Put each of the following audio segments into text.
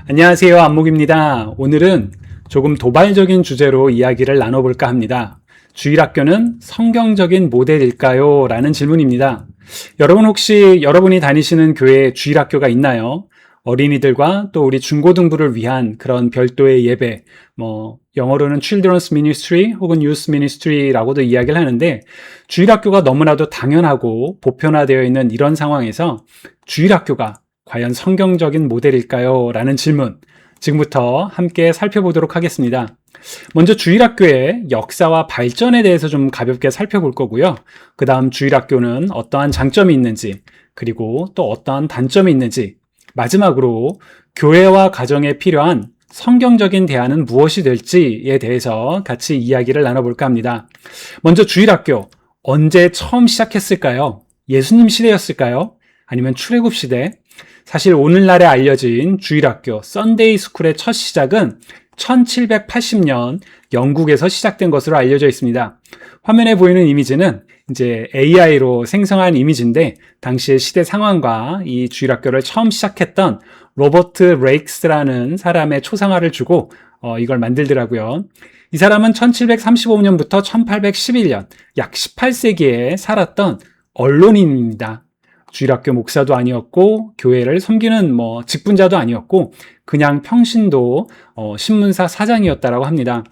안녕하세요. 안목입니다. 오늘은 조금 도발적인 주제로 이야기를 나눠볼까 합니다. 주일학교는 성경적인 모델일까요? 라는 질문입니다. 여러분 혹시 여러분이 다니시는 교회에 주일학교가 있나요? 어린이들과 또 우리 중고등부를 위한 그런 별도의 예배, 영어로는 Children's Ministry 혹은 Youth Ministry라고도 이야기를 하는데, 주일학교가 너무나도 당연하고 보편화되어 있는 이런 상황에서 주일학교가 과연 성경적인 모델일까요? 라는 질문, 지금부터 함께 살펴보도록 하겠습니다. 먼저 주일학교의 역사와 발전에 대해서 좀 가볍게 살펴볼 거고요. 그 다음 주일학교는 어떠한 장점이 있는지, 그리고 또 어떠한 단점이 있는지, 마지막으로 교회와 가정에 필요한 성경적인 대안은 무엇이 될지에 대해서 같이 이야기를 나눠볼까 합니다. 먼저 주일학교, 언제 처음 시작했을까요? 예수님 시대였을까요? 아니면 출애굽 시대? 사실 오늘날에 알려진 주일학교, 썬데이 스쿨의 첫 시작은 1780년 영국에서 시작된 것으로 알려져 있습니다. 화면에 보이는 이미지는 이제 AI로 생성한 이미지인데, 당시의 시대 상황과 이 주일학교를 처음 시작했던 로버트 레이크스라는 사람의 초상화를 주고 이걸 만들더라고요. 이 사람은 1735년부터 1811년, 약 18세기에 살았던 언론인입니다. 주일학교 목사도 아니었고 교회를 섬기는 직분자도 아니었고 그냥 평신도 신문사 사장이었다라고 합니다.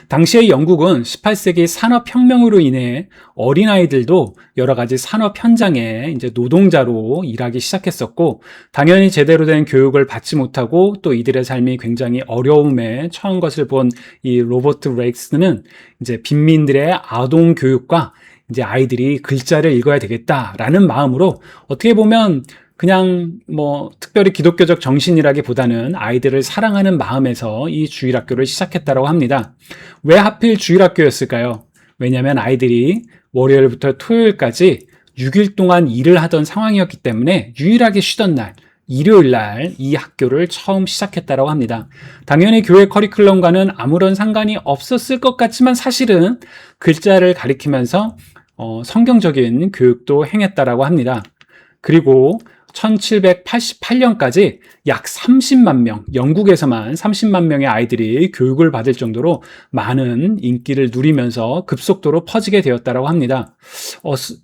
당시의 영국은 18세기 산업혁명으로 인해 어린아이들도 여러 가지 산업 현장에 이제 노동자로 일하기 시작했었고, 당연히 제대로 된 교육을 받지 못하고 또 이들의 삶이 굉장히 어려움에 처한 것을 본 이 로버트 레이크스는 이제 빈민들의 아동 교육과 이제 아이들이 글자를 읽어야 되겠다라는 마음으로, 어떻게 보면 그냥 특별히 기독교적 정신이라기보다는 아이들을 사랑하는 마음에서 이 주일학교를 시작했다고 합니다. 왜 하필 주일학교였을까요? 왜냐하면 아이들이 월요일부터 토요일까지 6일 동안 일을 하던 상황이었기 때문에 유일하게 쉬던 날, 일요일 날 이 학교를 처음 시작했다고 합니다. 당연히 교회 커리큘럼과는 아무런 상관이 없었을 것 같지만 사실은 글자를 가리키면서 성경적인 교육도 행했다라고 합니다. 그리고 1788년까지 약 30만 명, 영국에서만 30만 명의 아이들이 교육을 받을 정도로 많은 인기를 누리면서 급속도로 퍼지게 되었다고 합니다.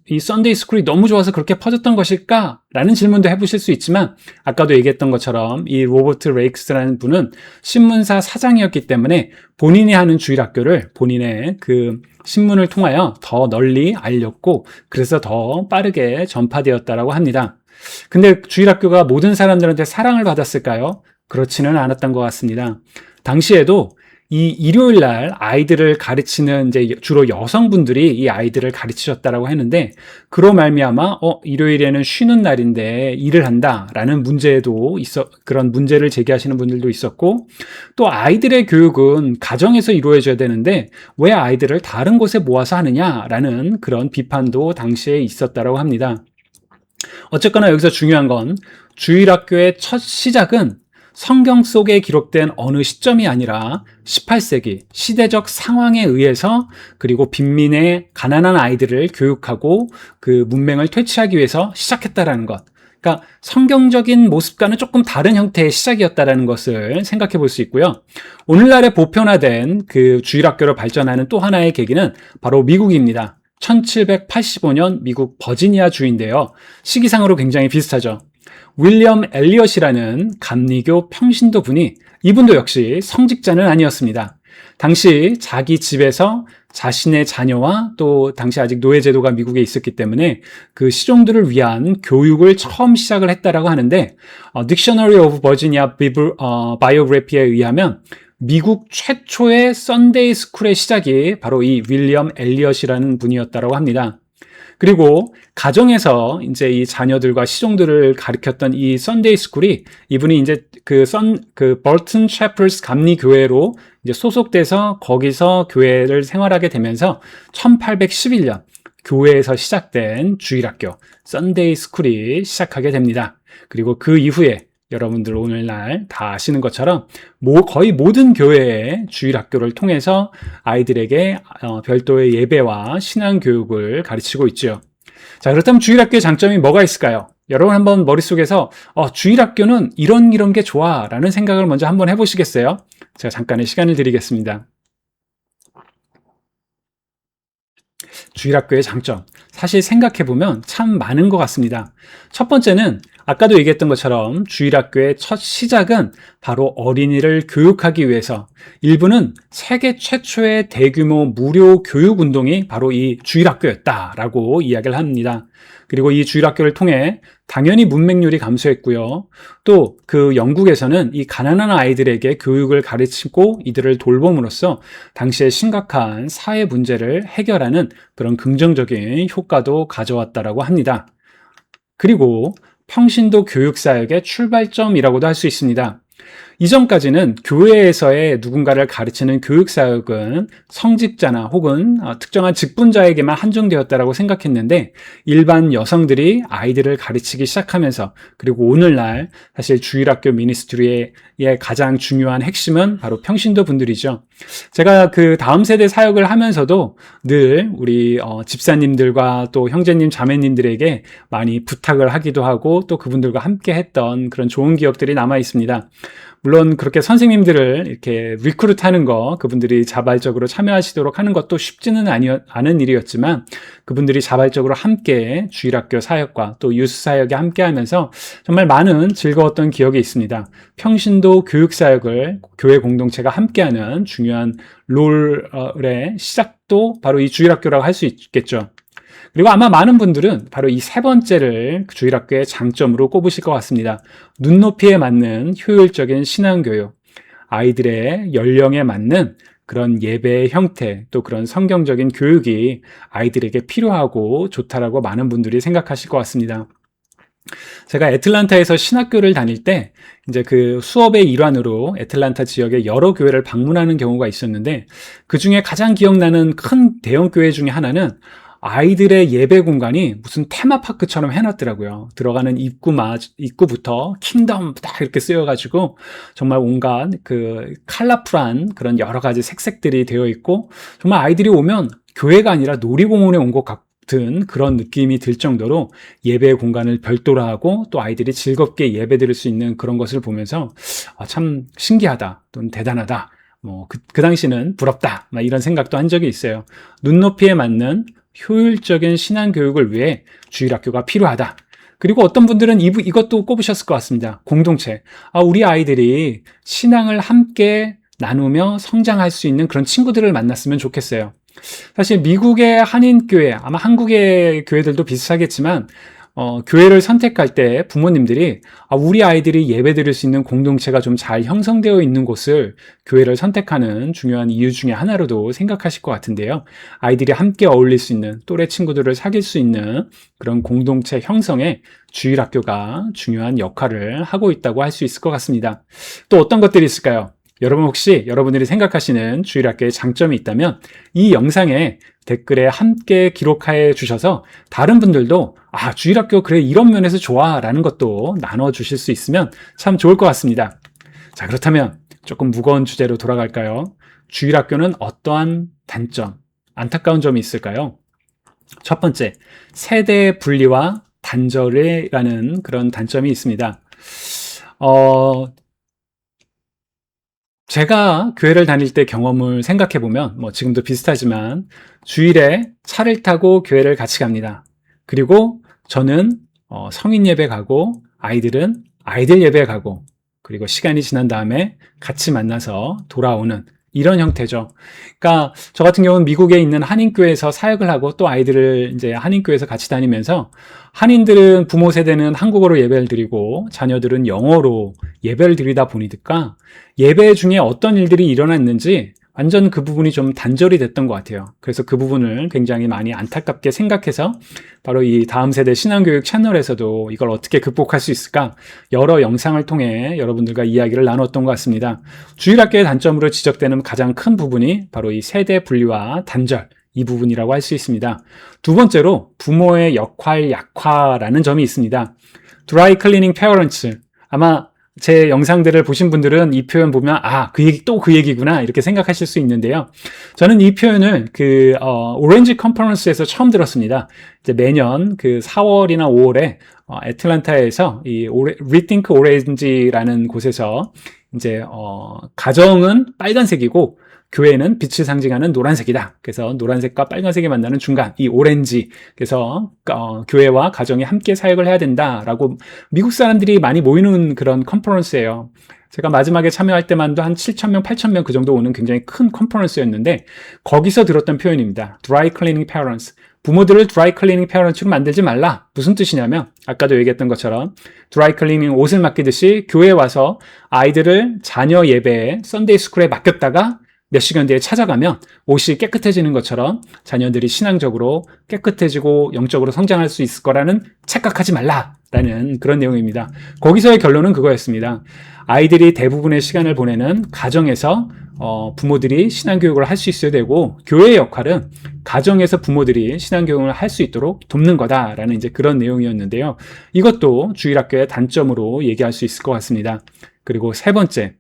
이 썬데이 스쿨이 너무 좋아서 그렇게 퍼졌던 것일까? 라는 질문도 해보실 수 있지만, 아까도 얘기했던 것처럼 이 로버트 레이크스라는 분은 신문사 사장이었기 때문에 본인이 하는 주일학교를 본인의 그 신문을 통하여 더 널리 알렸고, 그래서 더 빠르게 전파되었다고 합니다. 근데 주일학교가 모든 사람들한테 사랑을 받았을까요? 그렇지는 않았던 것 같습니다. 당시에도 이 일요일 날 아이들을 가르치는 이제 주로 여성분들이 이 아이들을 가르치셨다라고 했는데, 그로 말미암아 일요일에는 쉬는 날인데 일을 한다라는 문제도 그런 문제를 제기하시는 분들도 있었고, 또 아이들의 교육은 가정에서 이루어져야 되는데 왜 아이들을 다른 곳에 모아서 하느냐라는 그런 비판도 당시에 있었다라고 합니다. 어쨌거나 여기서 중요한 건, 주일학교의 첫 시작은 성경 속에 기록된 어느 시점이 아니라 18세기 시대적 상황에 의해서, 그리고 빈민의 가난한 아이들을 교육하고 그 문맹을 퇴치하기 위해서 시작했다라는 것. 그러니까 성경적인 모습과는 조금 다른 형태의 시작이었다라는 것을 생각해 볼 수 있고요. 오늘날에 보편화된 그 주일학교로 발전하는 또 하나의 계기는 바로 미국입니다. 1785년 미국 버지니아 주인데요. 시기상으로 굉장히 비슷하죠. 윌리엄 엘리엇이라는 감리교 평신도 분이, 이분도 역시 성직자는 아니었습니다. 당시 자기 집에서 자신의 자녀와 또 당시 아직 노예제도가 미국에 있었기 때문에 그 시종들을 위한 교육을 처음 시작을 했다라고 하는데, Dictionary of Virginia Biography에 의하면 미국 최초의 썬데이 스쿨의 시작이 바로 이 윌리엄 엘리엇이라는 분이었다고 합니다. 그리고 가정에서 이제 이 자녀들과 시종들을 가르쳤던 이 썬데이 스쿨이, 이분이 이제 그 버튼 셰퍼스 감리 교회로 이제 소속돼서 거기서 교회를 생활하게 되면서 1811년 교회에서 시작된 주일학교 썬데이 스쿨이 시작하게 됩니다. 그리고 그 이후에 여러분들 오늘날 다 아시는 것처럼 거의 모든 교회의 주일학교를 통해서 아이들에게 별도의 예배와 신앙 교육을 가르치고 있죠. 자, 그렇다면 주일학교의 장점이 뭐가 있을까요? 여러분 한번 머릿속에서 주일학교는 이런 게 좋아 라는 생각을 먼저 한번 해보시겠어요? 제가 잠깐의 시간을 드리겠습니다. 주일학교의 장점. 사실 생각해보면 참 많은 것 같습니다. 첫 번째는 아까도 얘기했던 것처럼 주일학교의 첫 시작은 바로 어린이를 교육하기 위해서, 일부는 세계 최초의 대규모 무료 교육 운동이 바로 이 주일학교였다라고 이야기를 합니다. 그리고 이 주일학교를 통해 당연히 문맹률이 감소했고요. 또 그 영국에서는 이 가난한 아이들에게 교육을 가르치고 이들을 돌봄으로써 당시의 심각한 사회 문제를 해결하는 그런 긍정적인 효과도 가져왔다라고 합니다. 그리고 평신도 교육사역의 출발점이라고도 할 수 있습니다. 이전까지는 교회에서의 누군가를 가르치는 교육사역은 성직자나 혹은 특정한 직분자에게만 한정되었다고 생각했는데, 일반 여성들이 아이들을 가르치기 시작하면서, 그리고 오늘날 사실 주일학교 미니스트리의 가장 중요한 핵심은 바로 평신도 분들이죠. 제가 그 다음 세대 사역을 하면서도 늘 우리 집사님들과 또 형제님 자매님들에게 많이 부탁을 하기도 하고, 또 그분들과 함께 했던 그런 좋은 기억들이 남아 있습니다. 물론 그렇게 선생님들을 이렇게 리크루트하는 거, 그분들이 자발적으로 참여하시도록 하는 것도 쉽지는 않은 일이었지만, 그분들이 자발적으로 함께 주일학교 사역과 또 유스 사역에 함께 하면서 정말 많은 즐거웠던 기억이 있습니다. 평신도 교육 사역을 교회 공동체가 함께하는 중요한 롤의 시작도 바로 이 주일학교라고 할 수 있겠죠. 그리고 아마 많은 분들은 바로 이 세 번째를 주일학교의 장점으로 꼽으실 것 같습니다. 눈높이에 맞는 효율적인 신앙교육, 아이들의 연령에 맞는 그런 예배의 형태, 또 그런 성경적인 교육이 아이들에게 필요하고 좋다라고 많은 분들이 생각하실 것 같습니다. 제가 애틀란타에서 신학교를 다닐 때 이제 그 수업의 일환으로 애틀란타 지역의 여러 교회를 방문하는 경우가 있었는데, 그 중에 가장 기억나는 큰 대형 교회 중에 하나는 아이들의 예배 공간이 무슨 테마파크처럼 해놨더라고요. 들어가는 입구부터 킹덤 딱 이렇게 쓰여가지고 정말 온갖 그 컬러풀한 그런 여러 가지 색색들이 되어 있고, 정말 아이들이 오면 교회가 아니라 놀이공원에 온 것 같은 그런 느낌이 들 정도로 예배 공간을 별도로 하고, 또 아이들이 즐겁게 예배 드릴 수 있는 그런 것을 보면서 참 신기하다 또는 대단하다, 그 당시는 부럽다, 이런 생각도 한 적이 있어요. 눈높이에 맞는 효율적인 신앙교육을 위해 주일학교가 필요하다. 그리고 어떤 분들은 이것도 꼽으셨을 것 같습니다. 공동체. 우리 아이들이 신앙을 함께 나누며 성장할 수 있는 그런 친구들을 만났으면 좋겠어요. 사실 미국의 한인교회, 아마 한국의 교회들도 비슷하겠지만, 교회를 선택할 때 부모님들이 우리 아이들이 예배 드릴 수 있는 공동체가 좀 잘 형성되어 있는 곳을 교회를 선택하는 중요한 이유 중에 하나로도 생각하실 것 같은데요. 아이들이 함께 어울릴 수 있는, 또래 친구들을 사귈 수 있는 그런 공동체 형성에 주일학교가 중요한 역할을 하고 있다고 할 수 있을 것 같습니다. 또 어떤 것들이 있을까요? 여러분 혹시 여러분들이 생각하시는 주일학교의 장점이 있다면 이 영상에 댓글에 함께 기록해 주셔서 다른 분들도 주일학교 그래 이런 면에서 좋아 라는 것도 나눠주실 수 있으면 참 좋을 것 같습니다. 자, 그렇다면 조금 무거운 주제로 돌아갈까요? 주일학교는 어떠한 단점, 안타까운 점이 있을까요? 첫 번째, 세대 분리와 단절이라는 그런 단점이 있습니다. 제가 교회를 다닐 때 경험을 생각해보면 지금도 비슷하지만 주일에 차를 타고 교회를 같이 갑니다. 그리고 저는 성인 예배 가고 아이들은 아이들 예배 가고, 그리고 시간이 지난 다음에 같이 만나서 돌아오는 이런 형태죠. 그러니까 저 같은 경우는 미국에 있는 한인교회에서 사역을 하고 또 아이들을 이제 한인교회에서 같이 다니면서, 한인들은 부모 세대는 한국어로 예배를 드리고 자녀들은 영어로 예배를 드리다 보니까 예배 중에 어떤 일들이 일어났는지 완전 그 부분이 좀 단절이 됐던 것 같아요. 그래서 그 부분을 굉장히 많이 안타깝게 생각해서 바로 이 다음 세대 신앙교육 채널에서도 이걸 어떻게 극복할 수 있을까 여러 영상을 통해 여러분들과 이야기를 나눴던 것 같습니다. 주일학교의 단점으로 지적되는 가장 큰 부분이 바로 이 세대 분리와 단절, 이 부분이라고 할 수 있습니다. 두 번째로 부모의 역할 약화라는 점이 있습니다. Dry Cleaning Parents, 아마 제 영상들을 보신 분들은 이 표현 보면 그 얘기 또 그 얘기구나 이렇게 생각하실 수 있는데요. 저는 이 표현을 오렌지 컨퍼런스에서 처음 들었습니다. 이제 매년 그 4월이나 5월에 애틀랜타에서 이 Rethink Orange라는 곳에서 이제 가정은 빨간색이고 교회는 빛을 상징하는 노란색이다. 그래서 노란색과 빨간색이 만나는 중간, 이 오렌지. 그래서 교회와 가정이 함께 사역을 해야 된다라고 미국 사람들이 많이 모이는 그런 컨퍼런스예요. 제가 마지막에 참여할 때만도 한 7,000명, 8,000명 그 정도 오는 굉장히 큰 컨퍼런스였는데 거기서 들었던 표현입니다. Dry cleaning parents. 부모들을 드라이 클리닝 페어런트로 만들지 말라. 무슨 뜻이냐면 아까도 얘기했던 것처럼 드라이 클리닝 옷을 맡기듯이 교회에 와서 아이들을 자녀 예배에 썬데이 스쿨에 맡겼다가 몇 시간 뒤에 찾아가면 옷이 깨끗해지는 것처럼 자녀들이 신앙적으로 깨끗해지고 영적으로 성장할 수 있을 거라는 착각하지 말라라는 그런 내용입니다. 거기서의 결론은 그거였습니다. 아이들이 대부분의 시간을 보내는 가정에서 부모들이 신앙교육을 할 수 있어야 되고 교회의 역할은 가정에서 부모들이 신앙교육을 할 수 있도록 돕는 거다라는 이제 그런 내용이었는데요. 이것도 주일학교의 단점으로 얘기할 수 있을 것 같습니다. 그리고 세 번째,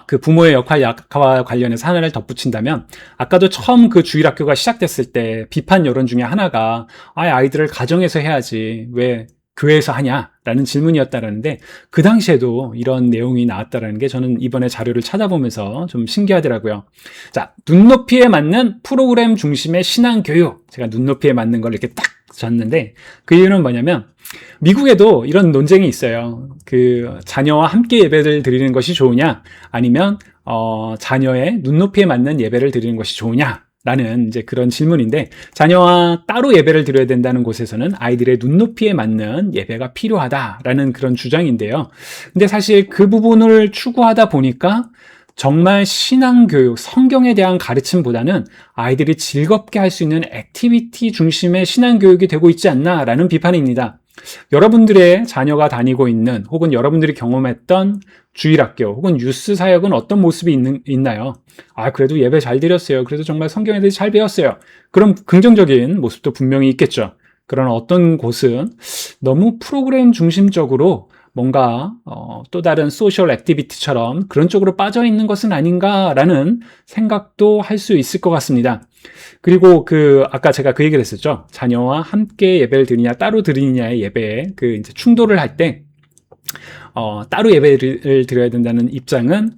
그 부모의 역할과 관련해서 하나를 덧붙인다면 아까도 처음 그 주일학교가 시작됐을 때 비판 여론 중에 하나가 아이들을 가정에서 해야지 왜 교회에서 하냐라는 질문이었다라는데 그 당시에도 이런 내용이 나왔다라는 게 저는 이번에 자료를 찾아보면서 좀 신기하더라고요. 자, 눈높이에 맞는 프로그램 중심의 신앙교육. 제가 눈높이에 맞는 걸 이렇게 딱 졌는데 그 이유는 뭐냐면 미국에도 이런 논쟁이 있어요. 그 자녀와 함께 예배를 드리는 것이 좋으냐 아니면 자녀의 눈높이에 맞는 예배를 드리는 것이 좋으냐 라는 이제 그런 질문인데 자녀와 따로 예배를 드려야 된다는 곳에서는 아이들의 눈높이에 맞는 예배가 필요하다라는 그런 주장인데요. 근데 사실 그 부분을 추구하다 보니까 정말 신앙교육, 성경에 대한 가르침보다는 아이들이 즐겁게 할 수 있는 액티비티 중심의 신앙교육이 되고 있지 않나라는 비판입니다. 여러분들의 자녀가 다니고 있는 혹은 여러분들이 경험했던 주일학교 혹은 유스 사역은 어떤 모습이 있나요? 그래도 예배 잘 드렸어요. 그래도 정말 성경에 대해서 잘 배웠어요. 그럼 긍정적인 모습도 분명히 있겠죠. 그러나 어떤 곳은 너무 프로그램 중심적으로 뭔가 또 다른 소셜 액티비티처럼 그런 쪽으로 빠져 있는 것은 아닌가라는 생각도 할 수 있을 것 같습니다. 그리고 아까 제가 그 얘기를 했었죠. 자녀와 함께 예배를 드리냐 따로 드리냐의 예배에 이제 충돌을 할 때 따로 예배를 드려야 된다는 입장은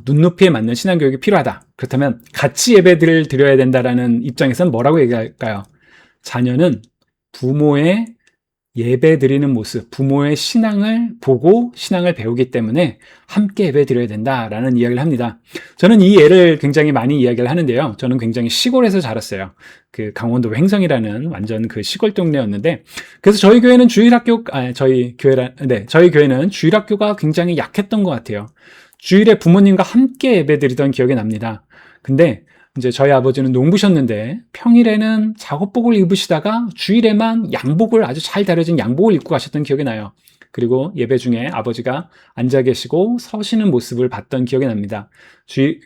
눈높이에 맞는 신앙교육이 필요하다. 그렇다면 같이 예배를 드려야 된다라는 입장에서는 뭐라고 얘기할까요? 자녀는 부모의 예배 드리는 모습, 부모의 신앙을 보고 신앙을 배우기 때문에 함께 예배 드려야 된다라는 이야기를 합니다. 저는 이 예를 굉장히 많이 이야기를 하는데요. 저는 굉장히 시골에서 자랐어요. 그 강원도 횡성이라는 완전 그 시골 동네였는데, 그래서 저희 교회는 저희 교회는 주일학교가 굉장히 약했던 것 같아요. 주일에 부모님과 함께 예배 드리던 기억이 납니다. 근데 이제 저희 아버지는 농부셨는데 평일에는 작업복을 입으시다가 주일에만 양복을 아주 잘 다려진 양복을 입고 가셨던 기억이 나요. 그리고 예배 중에 아버지가 앉아 계시고 서시는 모습을 봤던 기억이 납니다.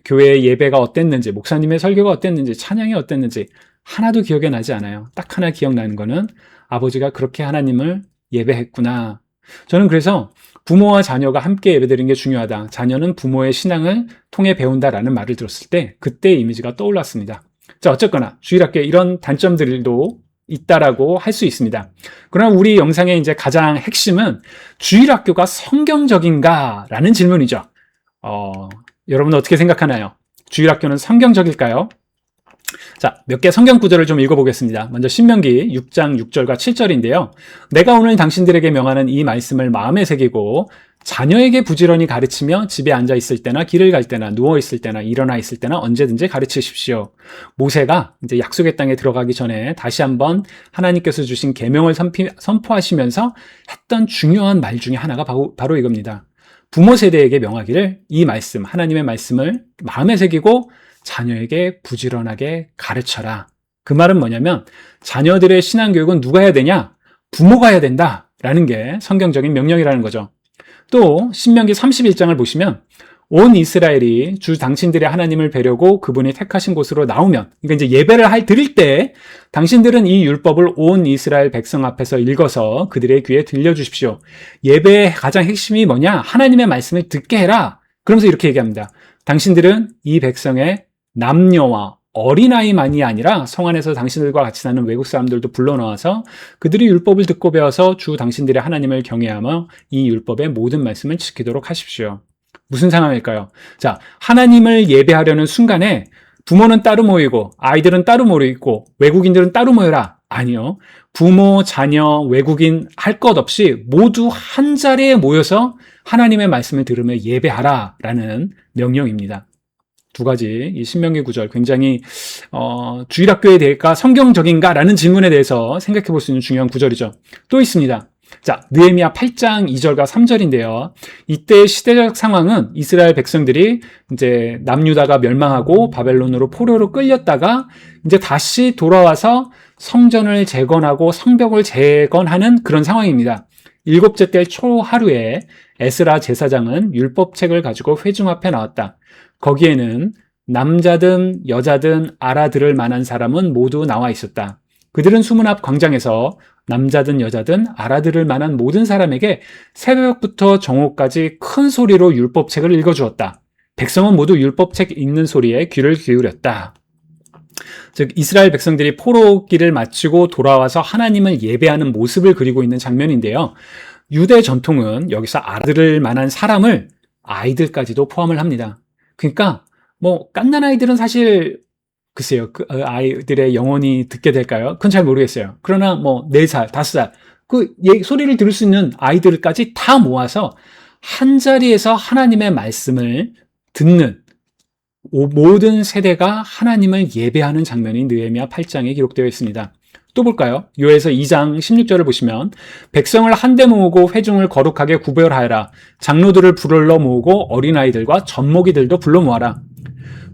교회의 예배가 어땠는지, 목사님의 설교가 어땠는지, 찬양이 어땠는지 하나도 기억이 나지 않아요. 딱 하나 기억나는 거는 아버지가 그렇게 하나님을 예배했구나. 저는 그래서 부모와 자녀가 함께 예배드리는 게 중요하다. 자녀는 부모의 신앙을 통해 배운다라는 말을 들었을 때 그때의 이미지가 떠올랐습니다. 자, 어쨌거나 주일학교에 이런 단점들도 있다라고 할 수 있습니다. 그러나 우리 영상의 이제 가장 핵심은 주일학교가 성경적인가라는 질문이죠. 여러분은 어떻게 생각하나요? 주일학교는 성경적일까요? 자, 몇 개 성경 구절을 좀 읽어보겠습니다. 먼저 신명기 6장 6절과 7절인데요. 내가 오늘 당신들에게 명하는 이 말씀을 마음에 새기고 자녀에게 부지런히 가르치며 집에 앉아 있을 때나 길을 갈 때나 누워 있을 때나 일어나 있을 때나 언제든지 가르치십시오. 모세가 이제 약속의 땅에 들어가기 전에 다시 한번 하나님께서 주신 계명을 선포하시면서 했던 중요한 말 중에 하나가 바로 이겁니다. 부모 세대에게 명하기를 이 말씀, 하나님의 말씀을 마음에 새기고 자녀에게 부지런하게 가르쳐라. 그 말은 뭐냐면 자녀들의 신앙교육은 누가 해야 되냐? 부모가 해야 된다라는 게 성경적인 명령이라는 거죠. 또 신명기 31장을 보시면 온 이스라엘이 주 당신들의 하나님을 뵈려고 그분이 택하신 곳으로 나오면, 그러니까 이제 예배를 드릴 때 당신들은 이 율법을 온 이스라엘 백성 앞에서 읽어서 그들의 귀에 들려주십시오. 예배의 가장 핵심이 뭐냐? 하나님의 말씀을 듣게 해라. 그러면서 이렇게 얘기합니다. 당신들은 이 백성의 남녀와 어린아이만이 아니라 성 안에서 당신들과 같이 사는 외국 사람들도 불러넣어서 그들이 율법을 듣고 배워서 주 당신들의 하나님을 경외하며 이 율법의 모든 말씀을 지키도록 하십시오. 무슨 상황일까요? 자, 하나님을 예배하려는 순간에 부모는 따로 모이고 아이들은 따로 모이고 외국인들은 따로 모여라. 아니요. 부모, 자녀, 외국인 할 것 없이 모두 한 자리에 모여서 하나님의 말씀을 들으며 예배하라 라는 명령입니다. 두 가지, 이 신명기 구절 굉장히 주일학교에 대해가 성경적인가 라는 질문에 대해서 생각해 볼 수 있는 중요한 구절이죠. 또 있습니다. 자, 느헤미야 8장 2절과 3절인데요. 이때 시대적 상황은 이스라엘 백성들이 이제 남유다가 멸망하고 바벨론으로 포로로 끌렸다가 이제 다시 돌아와서 성전을 재건하고 성벽을 재건하는 그런 상황입니다. 일곱째 달 초하루에 에스라 제사장은 율법책을 가지고 회중 앞에 나왔다. 거기에는 남자든 여자든 알아들을 만한 사람은 모두 나와 있었다. 그들은 수문 앞 광장에서 남자든 여자든 알아들을 만한 모든 사람에게 새벽부터 정오까지 큰 소리로 율법책을 읽어주었다. 백성은 모두 율법책 읽는 소리에 귀를 기울였다. 즉 이스라엘 백성들이 포로기를 마치고 돌아와서 하나님을 예배하는 모습을 그리고 있는 장면인데요. 유대 전통은 여기서 알아들을 만한 사람을 아이들까지도 포함을 합니다. 그러니까 뭐 갓난아이들은 사실 글쎄요, 그 아이들의 영혼이 듣게 될까요? 그건 잘 모르겠어요. 그러나 뭐 4살, 5살 그 소리를 들을 수 있는 아이들까지 다 모아서 한 자리에서 하나님의 말씀을 듣는 모든 세대가 하나님을 예배하는 장면이 느헤미야 8장에 기록되어 있습니다. 또 볼까요? 요에서 2장 16절을 보시면 백성을 한데 모으고 회중을 거룩하게 구별하여라. 장로들을 불러 모으고 어린아이들과 젖먹이들도 불러 모아라.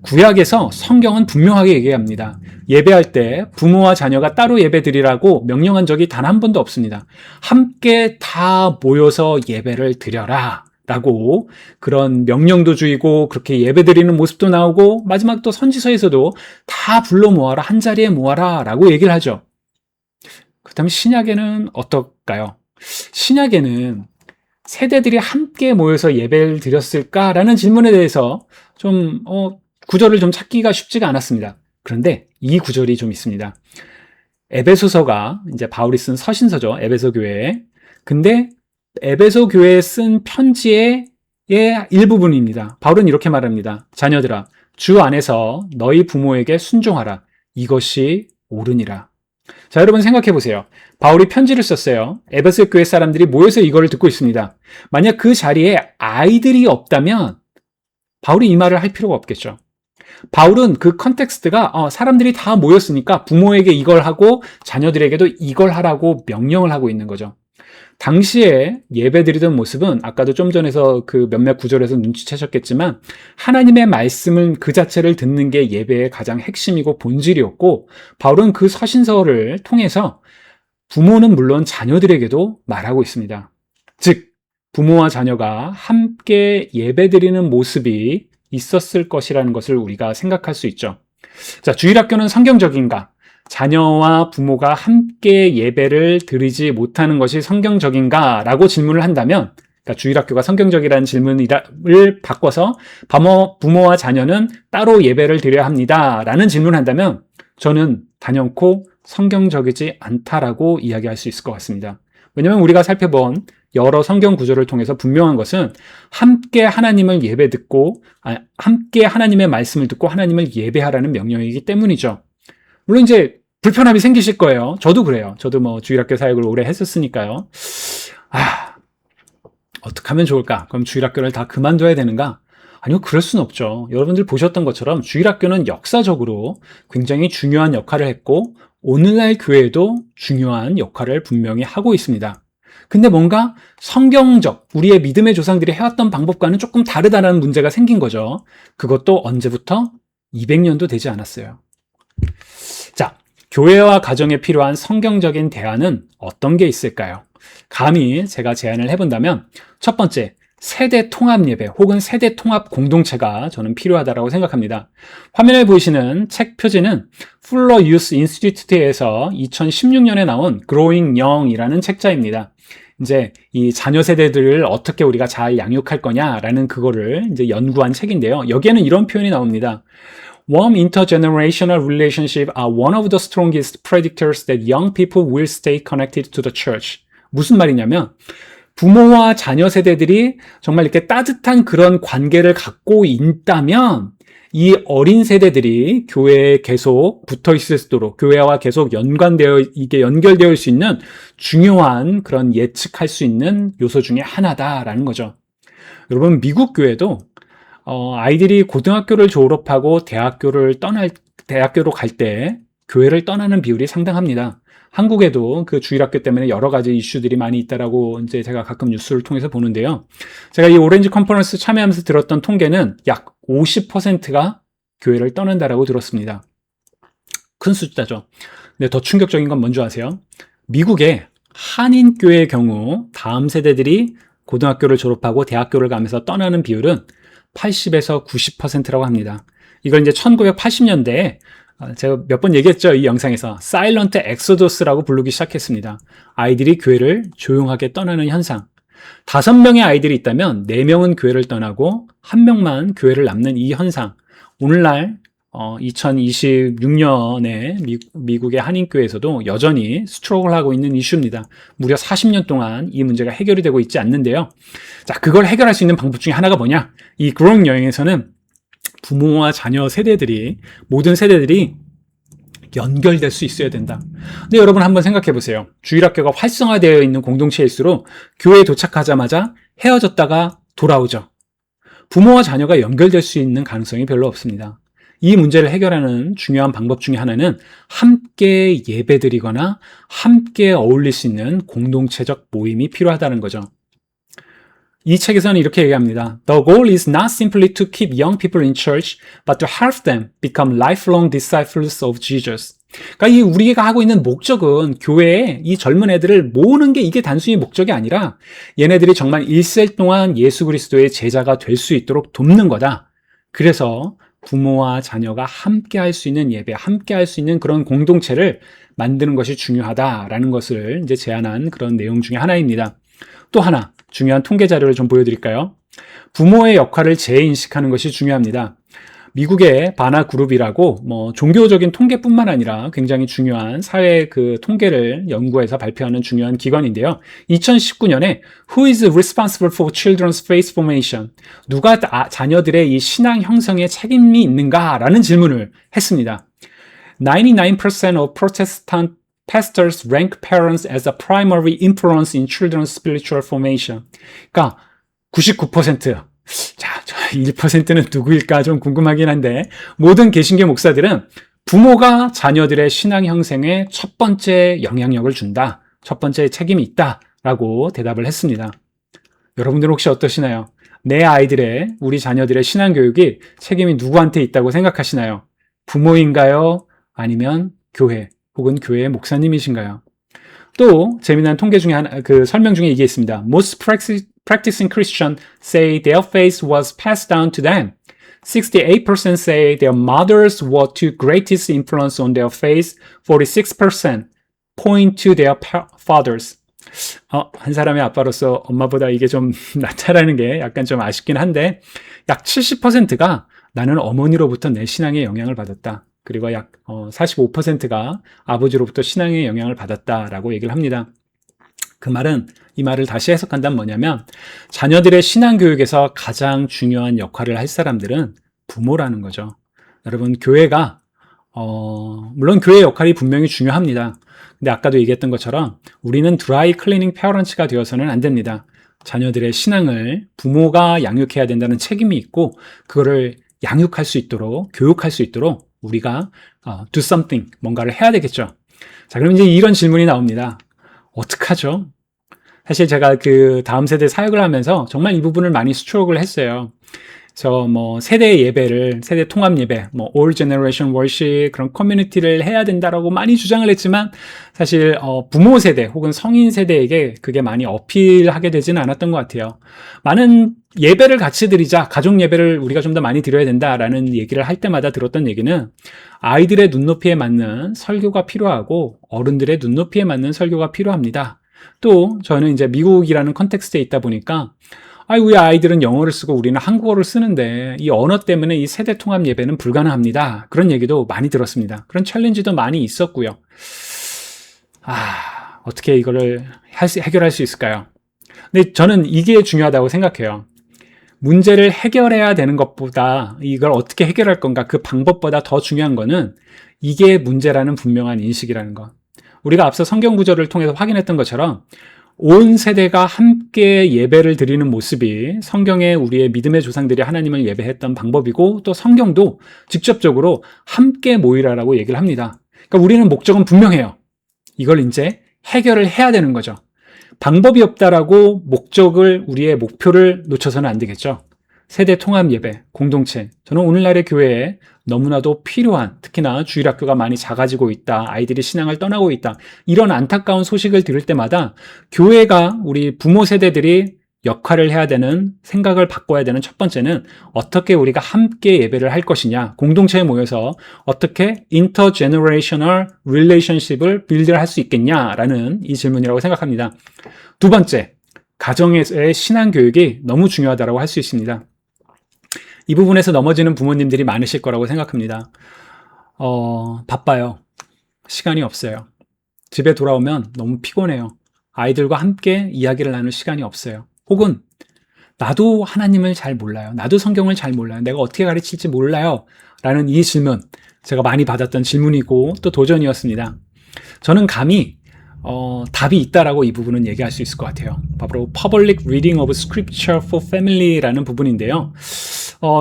구약에서 성경은 분명하게 얘기합니다. 예배할 때 부모와 자녀가 따로 예배드리라고 명령한 적이 단 한 번도 없습니다. 함께 다 모여서 예배를 드려라 라고 그런 명령도 주이고 그렇게 예배드리는 모습도 나오고 마지막 또 선지서에서도 다 불러 모아라, 한 자리에 모아라 라고 얘기를 하죠. 그렇다면 신약에는 어떨까요? 신약에는 세대들이 함께 모여서 예배를 드렸을까라는 질문에 대해서 좀 구절을 좀 찾기가 쉽지가 않았습니다. 그런데 이 구절이 좀 있습니다. 에베소서가 이제 바울이 쓴 서신서죠. 에베소 교회에. 근데 에베소 교회에 쓴 편지의 일부분입니다. 바울은 이렇게 말합니다. 자녀들아, 주 안에서 너희 부모에게 순종하라. 이것이 옳으니라. 자, 여러분 생각해 보세요. 바울이 편지를 썼어요. 에베소 교회 사람들이 모여서 이거를 듣고 있습니다. 만약 그 자리에 아이들이 없다면 바울이 이 말을 할 필요가 없겠죠. 바울은 그 컨텍스트가 사람들이 다 모였으니까 부모에게 이걸 하고 자녀들에게도 이걸 하라고 명령을 하고 있는 거죠. 당시에 예배드리던 모습은 아까도 좀 전에서 그 몇몇 구절에서 눈치채셨겠지만 하나님의 말씀을 그 자체를 듣는 게 예배의 가장 핵심이고 본질이었고 바울은 그 서신서를 통해서 부모는 물론 자녀들에게도 말하고 있습니다. 즉 부모와 자녀가 함께 예배드리는 모습이 있었을 것이라는 것을 우리가 생각할 수 있죠. 자, 주일학교는 성경적인가? 자녀와 부모가 함께 예배를 드리지 못하는 것이 성경적인가? 라고 질문을 한다면, 그러니까 주일학교가 성경적이라는 질문을 바꿔서 부모와 자녀는 따로 예배를 드려야 합니다. 라는 질문을 한다면 저는 단연코 성경적이지 않다라고 이야기할 수 있을 것 같습니다. 왜냐하면 우리가 살펴본 여러 성경 구절을 통해서 분명한 것은 함께 하나님을 함께 하나님의 말씀을 듣고 하나님을 예배하라는 명령이기 때문이죠. 물론 이제 불편함이 생기실 거예요. 저도 그래요. 저도 뭐 주일학교 사역을 오래 했었으니까요. 어떻게 하면 좋을까? 그럼 주일학교를 다 그만둬야 되는가? 아니요, 그럴 수는 없죠. 여러분들 보셨던 것처럼 주일학교는 역사적으로 굉장히 중요한 역할을 했고 오늘날 교회도 중요한 역할을 분명히 하고 있습니다. 근데 뭔가 성경적, 우리의 믿음의 조상들이 해왔던 방법과는 조금 다르다는 문제가 생긴 거죠. 그것도 언제부터? 200년도 되지 않았어요. 자, 교회와 가정에 필요한 성경적인 대안은 어떤 게 있을까요? 감히 제가 제안을 해본다면 첫 번째, 세대 통합 예배 혹은 세대 통합 공동체가 저는 필요하다고 생각합니다. 화면에 보이시는 책 표지는 풀러 유스 인스티튜트에서 2016년에 나온 Growing Young이라는 책자입니다. 이제 이 자녀 세대들을 어떻게 우리가 잘 양육할 거냐라는 그거를 이제 연구한 책인데요. 여기에는 이런 표현이 나옵니다. Warm intergenerational relationships are one of the strongest predictors that young people will stay connected to the church. 무슨 말이냐면 부모와 자녀 세대들이 정말 이렇게 따뜻한 그런 관계를 갖고 있다면 이 어린 세대들이 교회에 계속 붙어 있을 수 있도록 교회와 계속 연결되어 있을 수 있는 중요한 그런 예측할 수 있는 요소 중에 하나다라는 거죠. 여러분, 미국 교회도 아이들이 고등학교를 졸업하고 대학교로 갈 때 교회를 떠나는 비율이 상당합니다. 한국에도 그 주일학교 때문에 여러 가지 이슈들이 많이 있다라고 이제 제가 가끔 뉴스를 통해서 보는데요. 제가 이 오렌지 컨퍼런스 참여하면서 들었던 통계는 약 50%가 교회를 떠난다라고 들었습니다. 큰 숫자죠. 근데 더 충격적인 건 뭔지 아세요? 미국의 한인교회의 경우 다음 세대들이 고등학교를 졸업하고 대학교를 가면서 떠나는 비율은 80에서 90%라고 합니다. 이걸 이제 1980년대에 제가 몇 번 얘기했죠. 이 영상에서 사일런트 엑소더스라고 부르기 시작했습니다. 아이들이 교회를 조용하게 떠나는 현상. 5명의 아이들이 있다면 4명은 교회를 떠나고 1명만 교회를 남는 이 현상. 오늘날 2026년에 미국의 한인교회에서도 여전히 스트로글 하고 있는 이슈입니다. 무려 40년 동안 이 문제가 해결이 되고 있지 않는데요. 자, 그걸 해결할 수 있는 방법 중에 하나가 뭐냐? 이 그로잉 여행에서는 부모와 자녀 세대들이, 모든 세대들이 연결될 수 있어야 된다. 근데 여러분 한번 생각해 보세요. 주일학교가 활성화되어 있는 공동체일수록 교회에 도착하자마자 헤어졌다가 돌아오죠. 부모와 자녀가 연결될 수 있는 가능성이 별로 없습니다. 이 문제를 해결하는 중요한 방법 중에 하나는 함께 예배드리거나 함께 어울릴 수 있는 공동체적 모임이 필요하다는 거죠. 이 책에서는 이렇게 얘기합니다. The goal is not simply to keep young people in church, but to help them become lifelong disciples of Jesus. 그러니까 우리가 하고 있는 목적은 교회에 이 젊은 애들을 모으는 게 이게 단순히 목적이 아니라 얘네들이 정말 일생 동안 예수 그리스도의 제자가 될 수 있도록 돕는 거다. 그래서 부모와 자녀가 함께 할 수 있는 예배, 함께 할 수 있는 그런 공동체를 만드는 것이 중요하다라는 것을 이제 제안한 그런 내용 중에 하나입니다. 또 하나 중요한 통계 자료를 좀 보여드릴까요? 부모의 역할을 재인식하는 것이 중요합니다. 미국의 바나 그룹이라고 종교적인 통계뿐만 아니라 굉장히 중요한 사회 그 통계를 연구해서 발표하는 중요한 기관인데요. 2019년에 Who is responsible for children's faith formation? 누가 자녀들의 이 신앙 형성에 책임이 있는가라는 질문을 했습니다. 99% of Protestant pastors rank parents as a primary influence in children's spiritual formation. 그러니까 99%. 자, 1%는 누구일까 좀 궁금하긴 한데 모든 개신교 목사들은 부모가 자녀들의 신앙 형성에 첫 번째 영향력을 준다. 첫 번째 책임이 있다라고 대답을 했습니다. 여러분들 혹시 어떠시나요? 내 아이들의, 우리 자녀들의 신앙 교육이 책임이 누구한테 있다고 생각하시나요? 부모인가요? 아니면 교회 혹은 교회의 목사님이신가요? 또 재미난 통계 중에 하나, 그 설명 중에 이게 있습니다. Most practicing Christians say their faith was passed down to them. 68% say their mothers were the greatest influence on their faith. 46% point to their fathers. 한 사람의 아빠로서 엄마보다 이게 좀 낫다라는 게 약간 좀 아쉽긴 한데 약 70%가 나는 어머니로부터 내 신앙에 영향을 받았다. 그리고 약 45%가 아버지로부터 신앙의 영향을 받았다라고 얘기를 합니다. 그 말은, 이 말을 다시 해석한다면 뭐냐면 자녀들의 신앙 교육에서 가장 중요한 역할을 할 사람들은 부모라는 거죠. 여러분, 교회가 물론 교회의 역할이 분명히 중요합니다. 근데 아까도 얘기했던 것처럼 우리는 드라이 클리닝 페어런츠가 되어서는 안 됩니다. 자녀들의 신앙을 부모가 양육해야 된다는 책임이 있고 그거를 양육할 수 있도록, 교육할 수 있도록 우리가 do something, 뭔가를 해야 되겠죠. 자, 그럼 이제 이런 질문이 나옵니다. 어떡하죠? 사실 제가 그 다음 세대 사역을 하면서 정말 이 부분을 많이 스트로크를 했어요. 저 뭐 세대 예배를, 세대 통합 예배, 뭐 All Generation Worship 그런 커뮤니티를 해야 된다라고 많이 주장을 했지만 사실 부모 세대 혹은 성인 세대에게 그게 많이 어필하게 되지는 않았던 것 같아요. 많은 예배를 같이 드리자, 가족 예배를 우리가 좀 더 많이 드려야 된다라는 얘기를 할 때마다 들었던 얘기는 아이들의 눈높이에 맞는 설교가 필요하고 어른들의 눈높이에 맞는 설교가 필요합니다. 또 저는 이제 미국이라는 컨텍스트에 있다 보니까 우리 아이들은 영어를 쓰고 우리는 한국어를 쓰는데 이 언어 때문에 이 세대 통합 예배는 불가능합니다. 그런 얘기도 많이 들었습니다. 그런 챌린지도 많이 있었고요. 어떻게 이거를 해결할 수 있을까요? 근데 저는 이게 중요하다고 생각해요. 문제를 해결해야 되는 것보다 이걸 어떻게 해결할 건가 그 방법보다 더 중요한 거는 이게 문제라는 분명한 인식이라는 것. 우리가 앞서 성경 구절을 통해서 확인했던 것처럼 온 세대가 함께 예배를 드리는 모습이 성경에 우리의 믿음의 조상들이 하나님을 예배했던 방법이고 또 성경도 직접적으로 함께 모이라라고 얘기를 합니다. 그러니까 우리는 목적은 분명해요. 이걸 이제 해결을 해야 되는 거죠. 방법이 없다라고 우리의 목표를 놓쳐서는 안 되겠죠. 세대 통합 예배, 공동체. 저는 오늘날의 교회에 너무나도 필요한, 특히나 주일학교가 많이 작아지고 있다, 아이들이 신앙을 떠나고 있다, 이런 안타까운 소식을 들을 때마다 교회가 우리 부모 세대들이 역할을 해야 되는, 생각을 바꿔야 되는 첫 번째는 어떻게 우리가 함께 예배를 할 것이냐, 공동체에 모여서 어떻게 intergenerational relationship을 빌드할 수 있겠냐라는 이 질문이라고 생각합니다. 두 번째, 가정에서의 신앙 교육이 너무 중요하다고 할 수 있습니다. 이 부분에서 넘어지는 부모님들이 많으실 거라고 생각합니다. 바빠요. 시간이 없어요. 집에 돌아오면 너무 피곤해요. 아이들과 함께 이야기를 나눌 시간이 없어요. 혹은 나도 하나님을 잘 몰라요. 나도 성경을 잘 몰라요. 내가 어떻게 가르칠지 몰라요. 라는 이 질문, 제가 많이 받았던 질문이고 또 도전이었습니다. 저는 감히 답이 있다라고 이 부분은 얘기할 수 있을 것 같아요. 바로 Public Reading of Scripture for Family라는 부분인데요.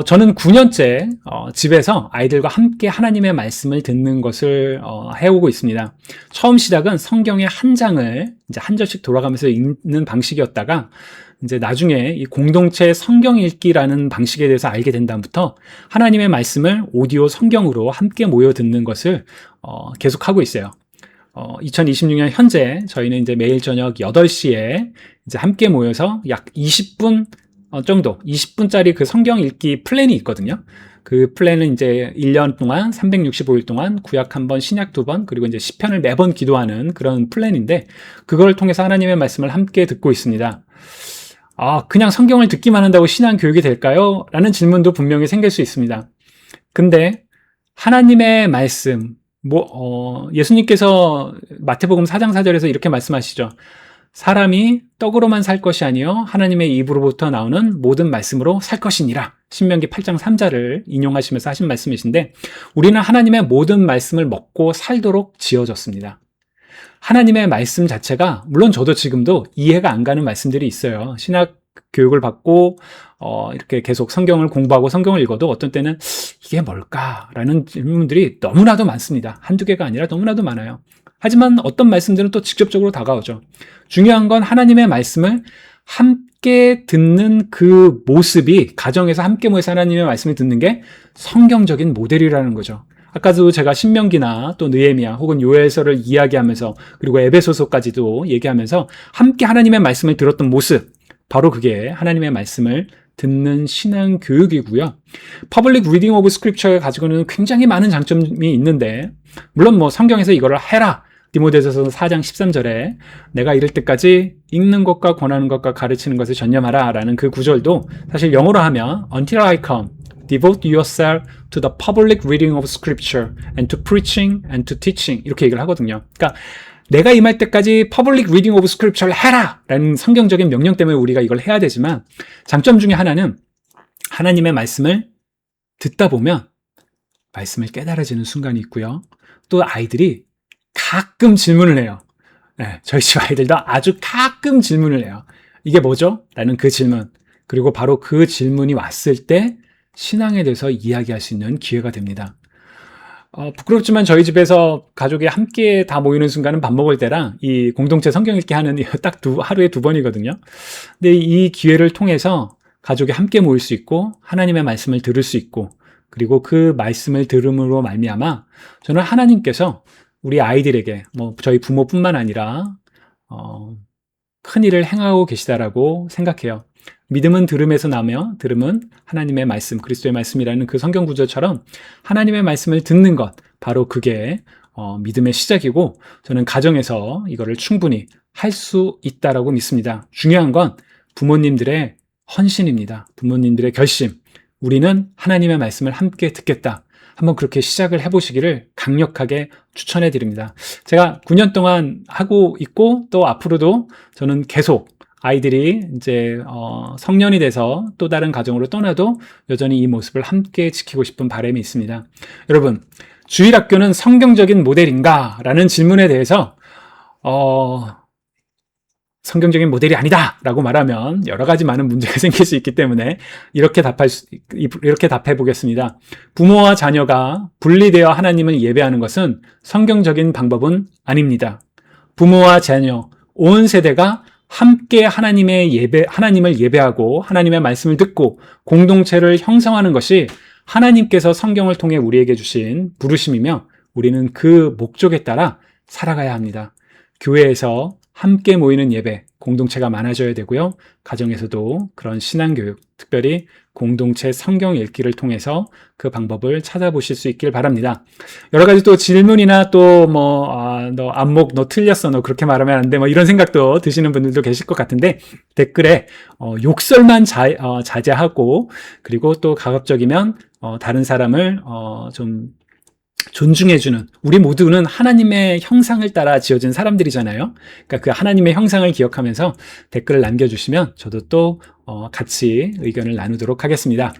저는 9년째 집에서 아이들과 함께 하나님의 말씀을 듣는 것을 해오고 있습니다. 처음 시작은 성경의 한 장을 이제 한 절씩 돌아가면서 읽는 방식이었다가 이제 나중에 이 공동체 성경 읽기라는 방식에 대해서 알게 된 다음부터 하나님의 말씀을 오디오 성경으로 함께 모여 듣는 것을 계속하고 있어요. 2026년 현재 저희는 이제 매일 저녁 8시에 이제 함께 모여서 약 20분 정도, 20분짜리 그 성경 읽기 플랜이 있거든요. 그 플랜은 이제 1년 동안 365일 동안 구약 한 번, 신약 두 번, 그리고 이제 시편을 매번 기도하는 그런 플랜인데 그걸 통해서 하나님의 말씀을 함께 듣고 있습니다. 그냥 성경을 듣기만 한다고 신앙 교육이 될까요? 라는 질문도 분명히 생길 수 있습니다. 근데 하나님의 말씀, 예수님께서 마태복음 4장 4절에서 이렇게 말씀하시죠. 사람이 떡으로만 살 것이 아니요 하나님의 입으로부터 나오는 모든 말씀으로 살 것이니라. 신명기 8장 3절을 인용하시면서 하신 말씀이신데 우리는 하나님의 모든 말씀을 먹고 살도록 지어졌습니다. 하나님의 말씀 자체가 물론 저도 지금도 이해가 안 가는 말씀들이 있어요. 신학 교육을 받고 이렇게 계속 성경을 공부하고 성경을 읽어도 어떤 때는 이게 뭘까라는 질문들이 너무나도 많습니다. 한두 개가 아니라 너무나도 많아요. 하지만 어떤 말씀들은 또 직접적으로 다가오죠. 중요한 건 하나님의 말씀을 함께 듣는 그 모습이 가정에서 함께 모여서 하나님의 말씀을 듣는 게 성경적인 모델이라는 거죠. 아까도 제가 신명기나 또 느헤미야 혹은 요엘서를 이야기하면서 그리고 에베소서까지도 얘기하면서 함께 하나님의 말씀을 들었던 모습, 바로 그게 하나님의 말씀을 듣는 신앙 교육이고요. Public Reading of Scripture가 가지고는 굉장히 많은 장점이 있는데 물론 성경에서 이거를 해라. 디모데전서 4장 13절에 내가 이를 때까지 읽는 것과 권하는 것과 가르치는 것을 전념하라 라는 그 구절도 사실 영어로 하면 Until I come, devote yourself to the public reading of scripture and to preaching and to teaching 이렇게 얘기를 하거든요. 그러니까 내가 임할 때까지 public reading of scripture를 해라 라는 성경적인 명령 때문에 우리가 이걸 해야 되지만 장점 중에 하나는 하나님의 말씀을 듣다 보면 말씀을 깨달아지는 순간이 있고요. 또 아이들이 가끔 질문을 해요. 저희 집 아이들도 아주 가끔 질문을 해요. 이게 뭐죠? 라는 그 질문. 그리고 바로 그 질문이 왔을 때 신앙에 대해서 이야기할 수 있는 기회가 됩니다. 부끄럽지만 저희 집에서 가족이 함께 다 모이는 순간은 밥 먹을 때랑 이 공동체 성경 읽기 하는 딱 하루에 2번이거든요. 근데 이 기회를 통해서 가족이 함께 모일 수 있고 하나님의 말씀을 들을 수 있고 그리고 그 말씀을 들음으로 말미암아 저는 하나님께서 우리 아이들에게 저희 부모뿐만 아니라 큰 일을 행하고 계시다라고 생각해요. 믿음은 들음에서 나며 들음은 하나님의 말씀, 그리스도의 말씀이라는 그 성경 구절처럼 하나님의 말씀을 듣는 것, 바로 그게 믿음의 시작이고 저는 가정에서 이거를 충분히 할 수 있다라고 믿습니다. 중요한 건 부모님들의 헌신입니다. 부모님들의 결심. 우리는 하나님의 말씀을 함께 듣겠다. 한번 그렇게 시작을 해보시기를 강력하게 추천해 드립니다. 제가 9년 동안 하고 있고 또 앞으로도 저는 계속 아이들이 이제 성년이 돼서 또 다른 가정으로 떠나도 여전히 이 모습을 함께 지키고 싶은 바람이 있습니다. 여러분, 주일학교는 성경적인 모델인가? 라는 질문에 대해서 성경적인 모델이 아니다 라고 말하면 여러 가지 많은 문제가 생길 수 있기 때문에 이렇게 답해 보겠습니다. 부모와 자녀가 분리되어 하나님을 예배하는 것은 성경적인 방법은 아닙니다. 부모와 자녀, 온 세대가 함께 하나님을 예배하고 하나님의 말씀을 듣고 공동체를 형성하는 것이 하나님께서 성경을 통해 우리에게 주신 부르심이며 우리는 그 목적에 따라 살아가야 합니다. 교회에서 함께 모이는 예배, 공동체가 많아져야 되고요. 가정에서도 그런 신앙교육, 특별히 공동체 성경 읽기를 통해서 그 방법을 찾아보실 수 있길 바랍니다. 여러 가지 또 질문이나 또 너 안목 너 틀렸어, 너 그렇게 말하면 안 돼, 이런 생각도 드시는 분들도 계실 것 같은데 댓글에 욕설만 자제하고 그리고 또 가급적이면 다른 사람을 좀 존중해주는, 우리 모두는 하나님의 형상을 따라 지어진 사람들이잖아요. 그러니까 그 하나님의 형상을 기억하면서 댓글을 남겨주시면 저도 또 같이 의견을 나누도록 하겠습니다.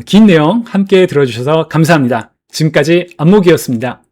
긴 내용 함께 들어주셔서 감사합니다. 지금까지 안목이었습니다.